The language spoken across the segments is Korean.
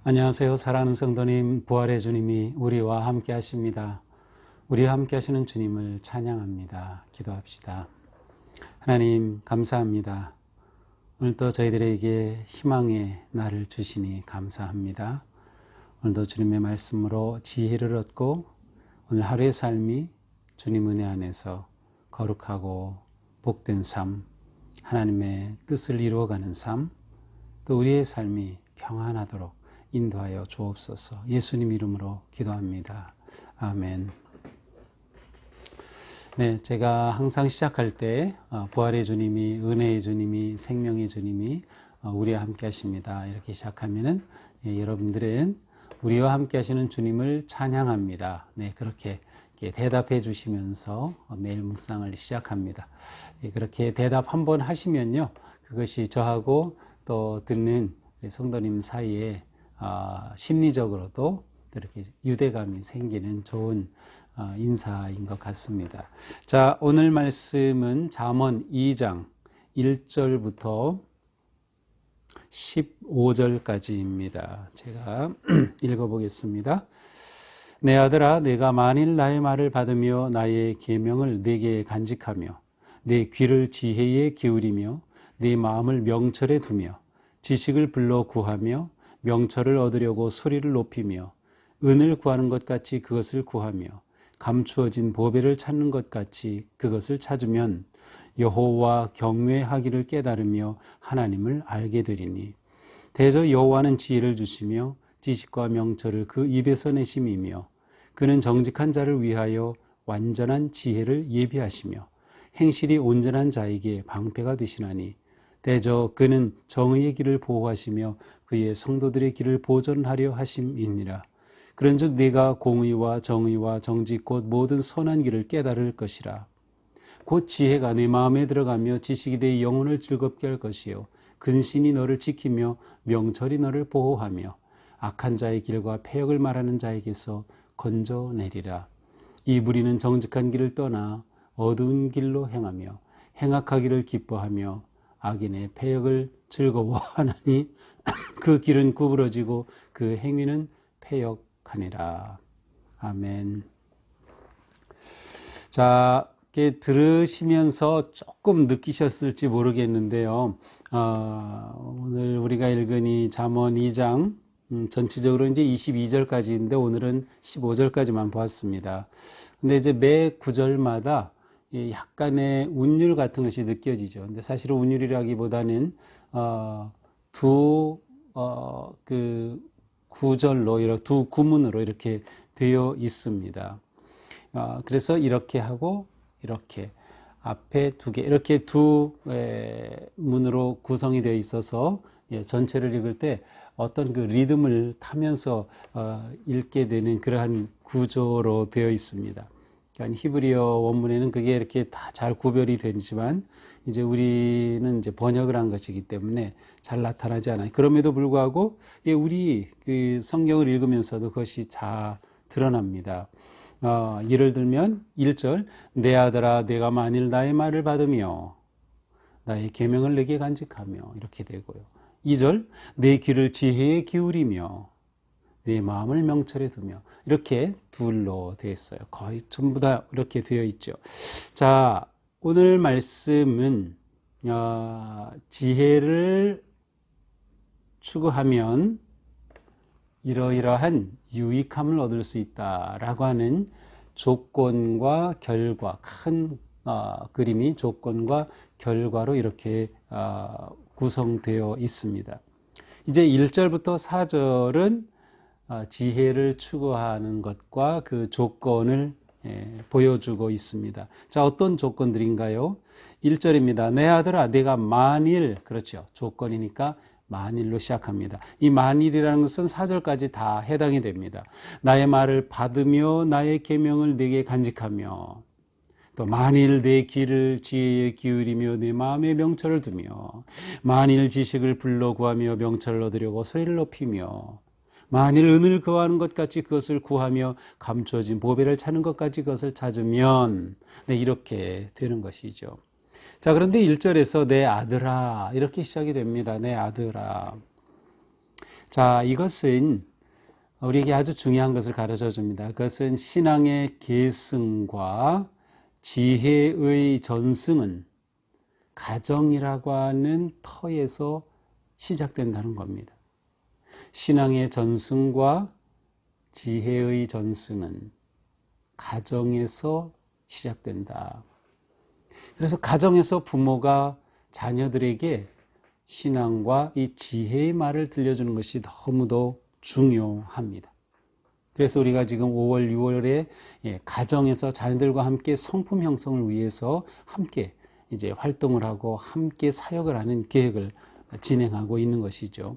안녕하세요. 사랑하는 성도님, 부활의 주님이 우리와 함께 하십니다. 우리와 함께 하시는 주님을 찬양합니다. 기도합시다. 하나님, 감사합니다. 오늘도 저희들에게 희망의 날을 주시니 감사합니다. 오늘도 주님의 말씀으로 지혜를 얻고 오늘 하루의 삶이 주님 은혜 안에서 거룩하고 복된 삶, 하나님의 뜻을 이루어가는 삶, 또 우리의 삶이 평안하도록 인도하여 주옵소서. 예수님 이름으로 기도합니다. 아멘. 네, 제가 항상 시작할 때 부활의 주님이, 은혜의 주님이, 생명의 주님이 우리와 함께 하십니다. 이렇게 시작하면은 여러분들은 우리와 함께 하시는 주님을 찬양합니다. 네, 그렇게 대답해 주시면서 매일 묵상을 시작합니다. 그렇게 대답 한번 하시면요, 그것이 저하고 또 듣는 성도님 사이에 심리적으로도 이렇게 유대감이 생기는 좋은 인사인 것 같습니다. 자, 오늘 말씀은 잠언 2장 1절부터 15절까지입니다. 제가 읽어보겠습니다. 내 아들아, 내가 만일 나의 말을 받으며 나의 계명을 내게 간직하며 내 귀를 지혜에 기울이며 내 마음을 명철에 두며 지식을 불러 구하며 명철을 얻으려고 소리를 높이며 은을 구하는 것 같이 그것을 구하며 감추어진 보배를 찾는 것 같이 그것을 찾으면 여호와 경외하기를 깨달으며 하나님을 알게 되리니 대저 여호와는 지혜를 주시며 지식과 명철을 그 입에서 내심이며 그는 정직한 자를 위하여 완전한 지혜를 예비하시며 행실이 온전한 자에게 방패가 되시나니 대저 그는 정의의 길을 보호하시며 그의 성도들의 길을 보존하려 하심이니라. 그런즉 네가 공의와 정의와 정직 곧 모든 선한 길을 깨달을 것이라. 곧 지혜가 네 마음에 들어가며 지식이 네 영혼을 즐겁게 할 것이요 근신이 너를 지키며 명철이 너를 보호하며 악한 자의 길과 패역을 말하는 자에게서 건져내리라. 이 무리는 정직한 길을 떠나 어두운 길로 행하며 행악하기를 기뻐하며 악인의 패역을 즐거워하나니 그 길은 구부러지고 그 행위는 패역하니라. 아멘. 자, 이렇게 들으시면서 조금 느끼셨을지 모르겠는데요. 오늘 우리가 읽은 이 잠언 2장 전체적으로 이제 22절까지인데 오늘은 15절까지만 보았습니다. 근데 이제 매 구절마다 약간의 운율 같은 것이 느껴지죠. 근데 사실은 운율이라기보다는 그 구절로 이렇게 두 구문으로 이렇게 되어 있습니다. 그래서 이렇게 하고 이렇게 앞에 두 개 이렇게 두 문으로 구성이 되어 있어서 전체를 읽을 때 어떤 그 리듬을 타면서 읽게 되는 그러한 구조로 되어 있습니다. 그러니까 히브리어 원문에는 그게 이렇게 다 잘 구별이 되지만 이제 우리는 이제 번역을 한 것이기 때문에 잘 나타나지 않아요. 그럼에도 불구하고 우리 그 성경을 읽으면서도 그것이 잘 드러납니다. 예를 들면 1절 내 아들아 내가 만일 나의 말을 받으며 나의 계명을 내게 간직하며 이렇게 되고요. 2절 내 귀를 지혜에 기울이며 내 마음을 명철에 두며 이렇게 둘로 되어 있어요. 거의 전부 다 이렇게 되어 있죠. 자, 오늘 말씀은 지혜를 추구하면 이러이러한 유익함을 얻을 수 있다라고 하는 조건과 결과, 큰 그림이 조건과 결과로 이렇게 구성되어 있습니다. 이제 1절부터 4절은 지혜를 추구하는 것과 그 조건을 보여주고 있습니다. 자, 어떤 조건들인가요? 1절입니다. 내 아들아, 내가 만일, 그렇죠. 조건이니까 만일로 시작합니다. 이 만일이라는 것은 4절까지 다 해당이 됩니다. 나의 말을 받으며 나의 계명을 내게 간직하며 또 만일 내 귀를 지혜에 기울이며 내 마음에 명철을 두며 만일 지식을 불러 구하며 명철을 얻으려고 소리를 높이며 만일 은을 구하는 것 같이 그것을 구하며 감추어진 보배를 찾는 것 같이 그것을 찾으면 이렇게 되는 것이죠. 자, 그런데 1절에서 내 아들아 이렇게 시작이 됩니다. 내 아들아. 자, 이것은 우리에게 아주 중요한 것을 가르쳐 줍니다. 그것은 신앙의 계승과 지혜의 전승은 가정이라고 하는 터에서 시작된다는 겁니다. 신앙의 전승과 지혜의 전승은 가정에서 시작된다. 그래서 가정에서 부모가 자녀들에게 신앙과 이 지혜의 말을 들려주는 것이 너무도 중요합니다. 그래서 우리가 지금 5월, 6월에 가정에서 자녀들과 함께 성품 형성을 위해서 함께 이제 활동을 하고 함께 사역을 하는 계획을 진행하고 있는 것이죠.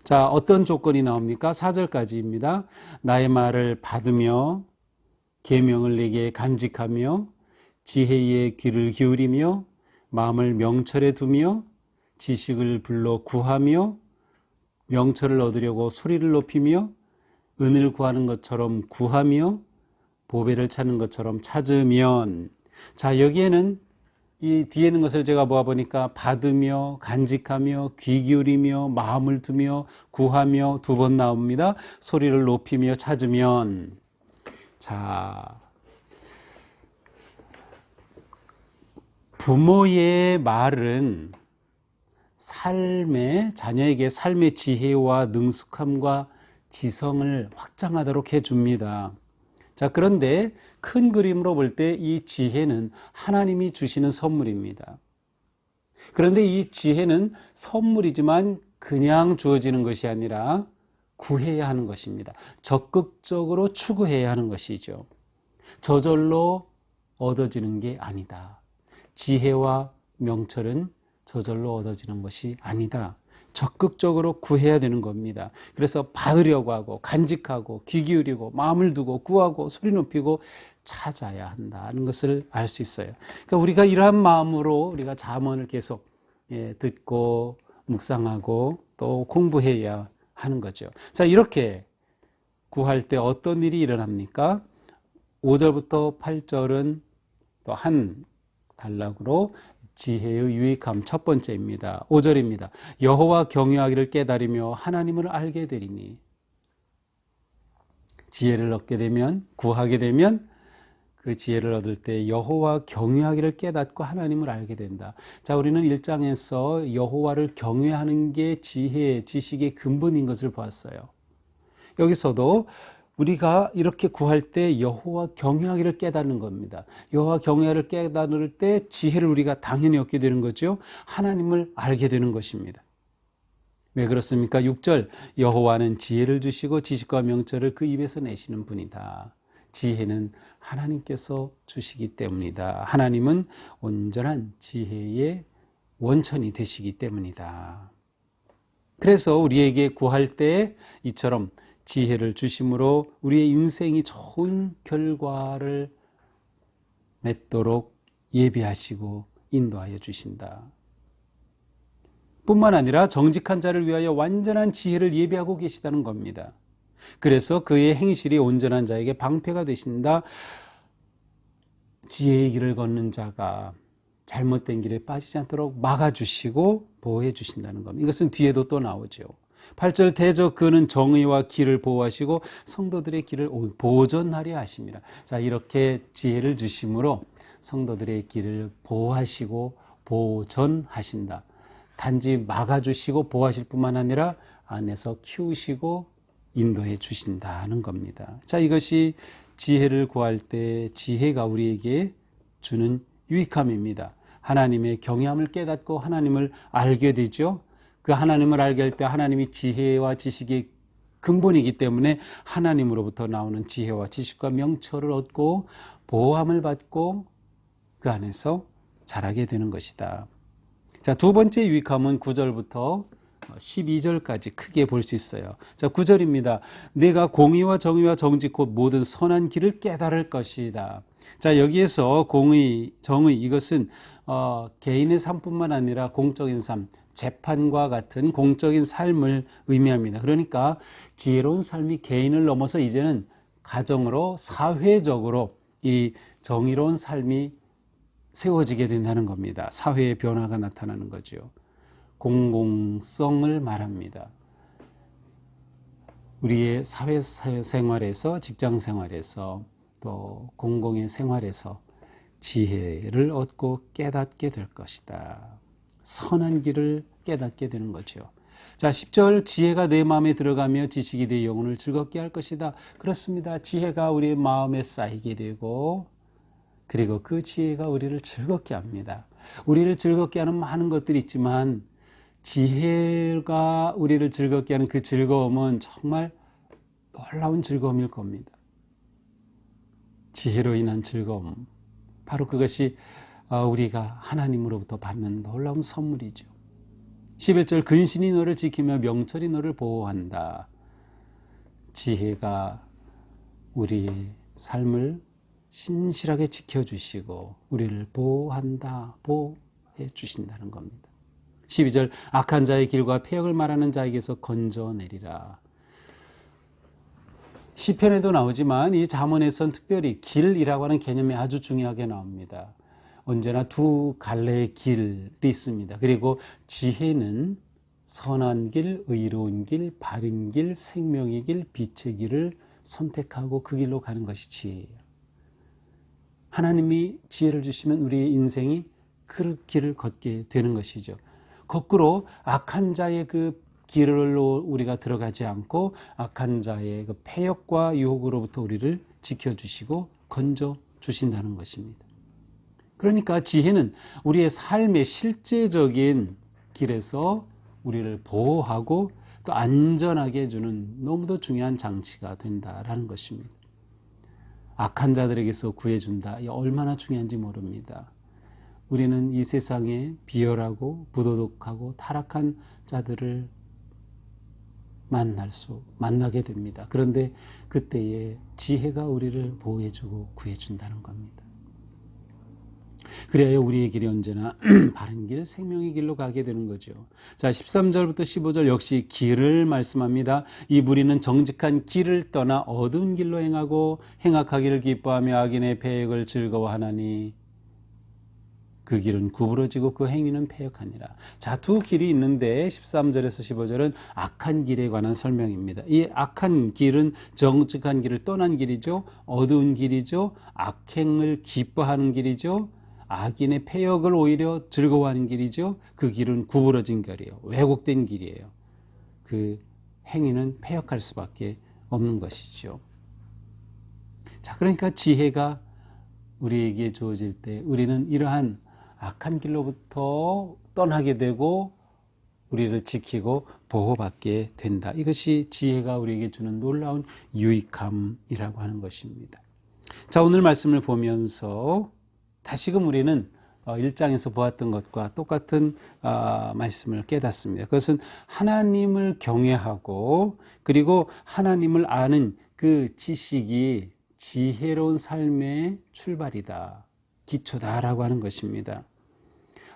자, 어떤 조건이 나옵니까? 4절까지입니다. 나의 말을 받으며 계명을 내게 간직하며 지혜의 귀를 기울이며 마음을 명철에 두며 지식을 불러 구하며 명철을 얻으려고 소리를 높이며 은을 구하는 것처럼 구하며 보배를 찾는 것처럼 찾으면. 자, 여기에는 이 뒤에 있는 것을 제가 모아보니까 받으며 간직하며 귀 기울이며 마음을 두며 구하며 2번 나옵니다. 소리를 높이며 찾으면. 자, 부모의 말은 자녀에게 삶의 지혜와 능숙함과 지성을 확장하도록 해줍니다. 자, 그런데 큰 그림으로 볼 때 이 지혜는 하나님이 주시는 선물입니다. 그런데 이 지혜는 선물이지만 그냥 주어지는 것이 아니라 구해야 하는 것입니다. 적극적으로 추구해야 하는 것이죠. 저절로 얻어지는 게 아니다. 지혜와 명철은 저절로 얻어지는 것이 아니다. 적극적으로 구해야 되는 겁니다. 그래서 받으려고 하고 간직하고 귀 기울이고 마음을 두고 구하고 소리 높이고 찾아야 한다는 것을 알 수 있어요. 그러니까 우리가 이러한 마음으로 우리가 잠언을 계속 듣고 묵상하고 또 공부해야 하는 거죠. 자, 이렇게 구할 때 어떤 일이 일어납니까? 5절부터 8절은 또 한 단락으로 지혜의 유익함 첫 번째입니다. 5절입니다. 여호와 경외하기를 깨달으며 하나님을 알게 되리니. 지혜를 얻게 되면, 구하게 되면 그 지혜를 얻을 때 여호와 경외하기를 깨닫고 하나님을 알게 된다. 자, 우리는 1장에서 여호와를 경외하는 게 지혜, 지식의 근본인 것을 보았어요. 여기서도 우리가 이렇게 구할 때 여호와 경외하기를 깨닫는 겁니다. 여호와 경외를 깨달을 때 지혜를 우리가 당연히 얻게 되는 거죠. 하나님을 알게 되는 것입니다. 왜 그렇습니까? 6절, 여호와는 지혜를 주시고 지식과 명철을 그 입에서 내시는 분이다. 지혜는 하나님께서 주시기 때문이다. 하나님은 온전한 지혜의 원천이 되시기 때문이다. 그래서 우리에게 구할 때 이처럼 지혜를 주심으로 우리의 인생이 좋은 결과를 맺도록 예비하시고 인도하여 주신다. 뿐만 아니라 정직한 자를 위하여 완전한 지혜를 예비하고 계시다는 겁니다. 그래서 그의 행실이 온전한 자에게 방패가 되신다. 지혜의 길을 걷는 자가 잘못된 길에 빠지지 않도록 막아주시고 보호해 주신다는 겁니다. 이것은 뒤에도 또 나오죠. 8절 대저 그는 정의와 길을 보호하시고 성도들의 길을 보존하려 하십니다. 자, 이렇게 지혜를 주심으로 성도들의 길을 보호하시고 보존하신다. 단지 막아주시고 보호하실 뿐만 아니라 안에서 키우시고 인도해 주신다는 겁니다. 자, 이것이 지혜를 구할 때 지혜가 우리에게 주는 유익함입니다. 하나님의 경외함을 깨닫고 하나님을 알게 되죠. 그 하나님을 알게 할 때 하나님이 지혜와 지식의 근본이기 때문에 하나님으로부터 나오는 지혜와 지식과 명철을 얻고 보호함을 받고 그 안에서 자라게 되는 것이다. 자, 두 번째 유익함은 9절부터 12절까지 크게 볼 수 있어요. 자, 9절입니다. 내가 공의와 정의와 정직 곧 모든 선한 길을 깨달을 것이다. 자, 여기에서 공의, 정의 이것은 개인의 삶뿐만 아니라 공적인 삶, 재판과 같은 공적인 삶을 의미합니다. 그러니까 지혜로운 삶이 개인을 넘어서 이제는 가정으로 사회적으로 이 정의로운 삶이 세워지게 된다는 겁니다. 사회의 변화가 나타나는 거죠. 공공성을 말합니다. 우리의 사회생활에서, 직장생활에서, 또 공공의 생활에서 지혜를 얻고 깨닫게 될 것이다. 선한 길을 깨닫게 되는 거죠. 자, 10절, 지혜가 내 마음에 들어가며 지식이 내 영혼을 즐겁게 할 것이다. 그렇습니다. 지혜가 우리의 마음에 쌓이게 되고, 그리고 그 지혜가 우리를 즐겁게 합니다. 우리를 즐겁게 하는 많은 것들이 있지만 지혜가 우리를 즐겁게 하는 그 즐거움은 정말 놀라운 즐거움일 겁니다. 지혜로 인한 즐거움, 바로 그것이 우리가 하나님으로부터 받는 놀라운 선물이죠. 11절, 근신이 너를 지키며 명철이 너를 보호한다. 지혜가 우리의 삶을 신실하게 지켜주시고 우리를 보호한다, 보호해 주신다는 겁니다. 12절, 악한 자의 길과 폐역을 말하는 자에게서 건져내리라. 시편에도 나오지만 이 잠언에선 특별히 길이라고 하는 개념이 아주 중요하게 나옵니다. 언제나 두 갈래의 길이 있습니다. 그리고 지혜는 선한 길, 의로운 길, 바른 길, 생명의 길, 빛의 길을 선택하고 그 길로 가는 것이 지혜예요. 하나님이 지혜를 주시면 우리의 인생이 그 길을 걷게 되는 것이죠. 거꾸로 악한 자의 그 길로 우리가 들어가지 않고 악한 자의 그 폐역과 유혹으로부터 우리를 지켜주시고 건져주신다는 것입니다. 그러니까 지혜는 우리의 삶의 실제적인 길에서 우리를 보호하고 또 안전하게 해주는 너무도 중요한 장치가 된다라는 것입니다. 악한 자들에게서 구해준다. 이 얼마나 중요한지 모릅니다. 우리는 이 세상에 비열하고 부도덕하고 타락한 자들을 만나게 됩니다. 그런데 그때에 지혜가 우리를 보호해주고 구해준다는 겁니다. 그래야 우리의 길이 언제나 바른 길, 생명의 길로 가게 되는 거죠. 자, 13절부터 15절 역시 길을 말씀합니다. 이 무리는 정직한 길을 떠나 어두운 길로 행하고 행악하기를 기뻐하며 악인의 패역을 즐거워하나니 그 길은 구부러지고 그 행위는 패역하니라. 자, 두 길이 있는데 13절에서 15절은 악한 길에 관한 설명입니다. 이 악한 길은 정직한 길을 떠난 길이죠. 어두운 길이죠. 악행을 기뻐하는 길이죠. 악인의 패역을 오히려 즐거워하는 길이죠. 그 길은 구부러진 길이에요. 왜곡된 길이에요. 그 행위는 패역할 수밖에 없는 것이죠. 자, 그러니까 지혜가 우리에게 주어질 때 우리는 이러한 악한 길로부터 떠나게 되고 우리를 지키고 보호받게 된다. 이것이 지혜가 우리에게 주는 놀라운 유익함이라고 하는 것입니다. 자, 오늘 말씀을 보면서 다시금 우리는 1장에서 보았던 것과 똑같은 말씀을 깨닫습니다. 그것은 하나님을 경외하고 그리고 하나님을 아는 그 지식이 지혜로운 삶의 출발이다. 기초다라고 하는 것입니다.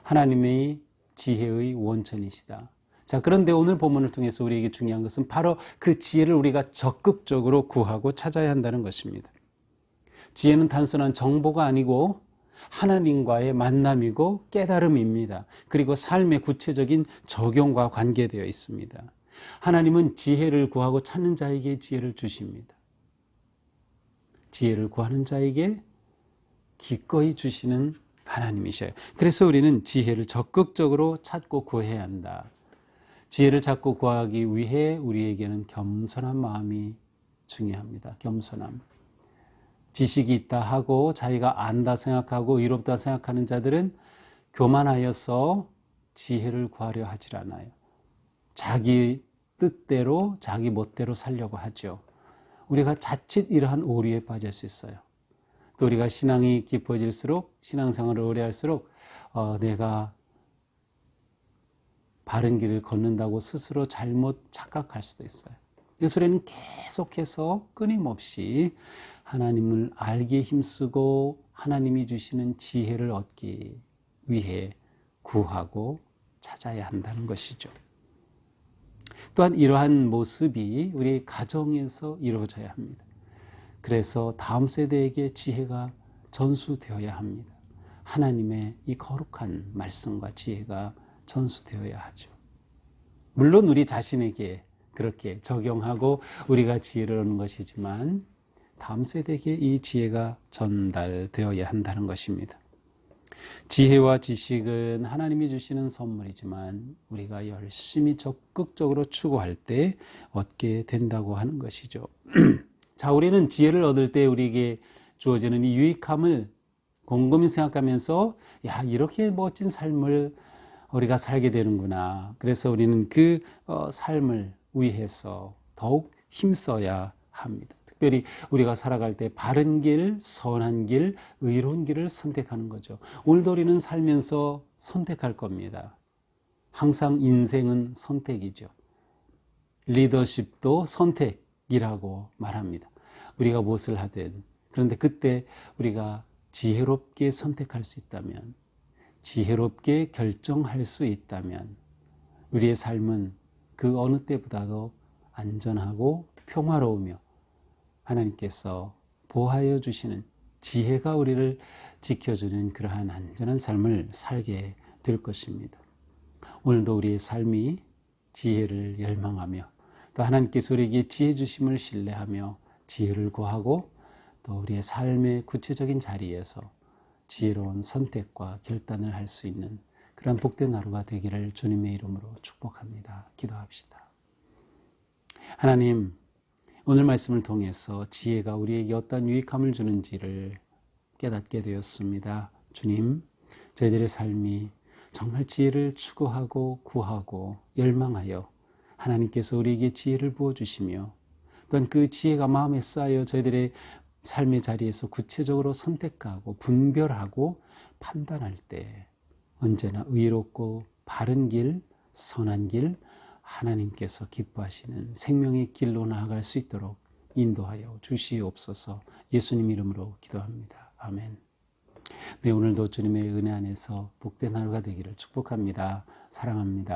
하나님의 지혜의 원천이시다. 자, 그런데 오늘 본문을 통해서 우리에게 중요한 것은 바로 그 지혜를 우리가 적극적으로 구하고 찾아야 한다는 것입니다. 지혜는 단순한 정보가 아니고 하나님과의 만남이고 깨달음입니다. 그리고 삶의 구체적인 적용과 관계되어 있습니다. 하나님은 지혜를 구하고 찾는 자에게 지혜를 주십니다. 지혜를 구하는 자에게 기꺼이 주시는 하나님이셔요. 그래서 우리는 지혜를 적극적으로 찾고 구해야 한다. 지혜를 찾고 구하기 위해 우리에게는 겸손한 마음이 중요합니다. 겸손함. 지식이 있다 하고 자기가 안다 생각하고 의롭다 생각하는 자들은 교만하여서 지혜를 구하려 하질 않아요. 자기 뜻대로 자기 멋대로 살려고 하죠. 우리가 자칫 이러한 오류에 빠질 수 있어요. 또 우리가 신앙이 깊어질수록 신앙생활을 오래 할수록 내가 바른 길을 걷는다고 스스로 잘못 착각할 수도 있어요. 그래서 우리는 계속해서 끊임없이 하나님을 알기에 힘쓰고 하나님이 주시는 지혜를 얻기 위해 구하고 찾아야 한다는 것이죠. 또한 이러한 모습이 우리 가정에서 이루어져야 합니다. 그래서 다음 세대에게 지혜가 전수되어야 합니다. 하나님의 이 거룩한 말씀과 지혜가 전수되어야 하죠. 물론 우리 자신에게 그렇게 적용하고 우리가 지혜를 얻는 것이지만 다음 세대에게 이 지혜가 전달되어야 한다는 것입니다. 지혜와 지식은 하나님이 주시는 선물이지만 우리가 열심히 적극적으로 추구할 때 얻게 된다고 하는 것이죠. 자, 우리는 지혜를 얻을 때 우리에게 주어지는 이 유익함을 곰곰이 생각하면서 야, 이렇게 멋진 삶을 우리가 살게 되는구나. 그래서 우리는 그 삶을 위해서 더욱 힘써야 합니다. 특별히 우리가 살아갈 때 바른 길, 선한 길, 의로운 길을 선택하는 거죠. 오늘도 우리는 살면서 선택할 겁니다. 항상 인생은 선택이죠. 리더십도 선택이라고 말합니다. 우리가 무엇을 하든, 그런데 그때 우리가 지혜롭게 선택할 수 있다면, 지혜롭게 결정할 수 있다면 우리의 삶은 그 어느 때보다도 안전하고 평화로우며 하나님께서 보호하여 주시는 지혜가 우리를 지켜주는 그러한 안전한 삶을 살게 될 것입니다. 오늘도 우리의 삶이 지혜를 열망하며 또 하나님께서 우리에게 지혜 주심을 신뢰하며 지혜를 구하고 또 우리의 삶의 구체적인 자리에서 지혜로운 선택과 결단을 할 수 있는 그런 복된 하루가 되기를 주님의 이름으로 축복합니다. 기도합시다. 하나님, 오늘 말씀을 통해서 지혜가 우리에게 어떤 유익함을 주는지를 깨닫게 되었습니다. 주님, 저희들의 삶이 정말 지혜를 추구하고 구하고 열망하여 하나님께서 우리에게 지혜를 부어주시며 또한 그 지혜가 마음에 쌓여 저희들의 삶의 자리에서 구체적으로 선택하고 분별하고 판단할 때 언제나 의롭고 바른 길, 선한 길, 하나님께서 기뻐하시는 생명의 길로 나아갈 수 있도록 인도하여 주시옵소서. 예수님 이름으로 기도합니다. 아멘. 네, 오늘도 주님의 은혜 안에서 복된 하루가 되기를 축복합니다. 사랑합니다.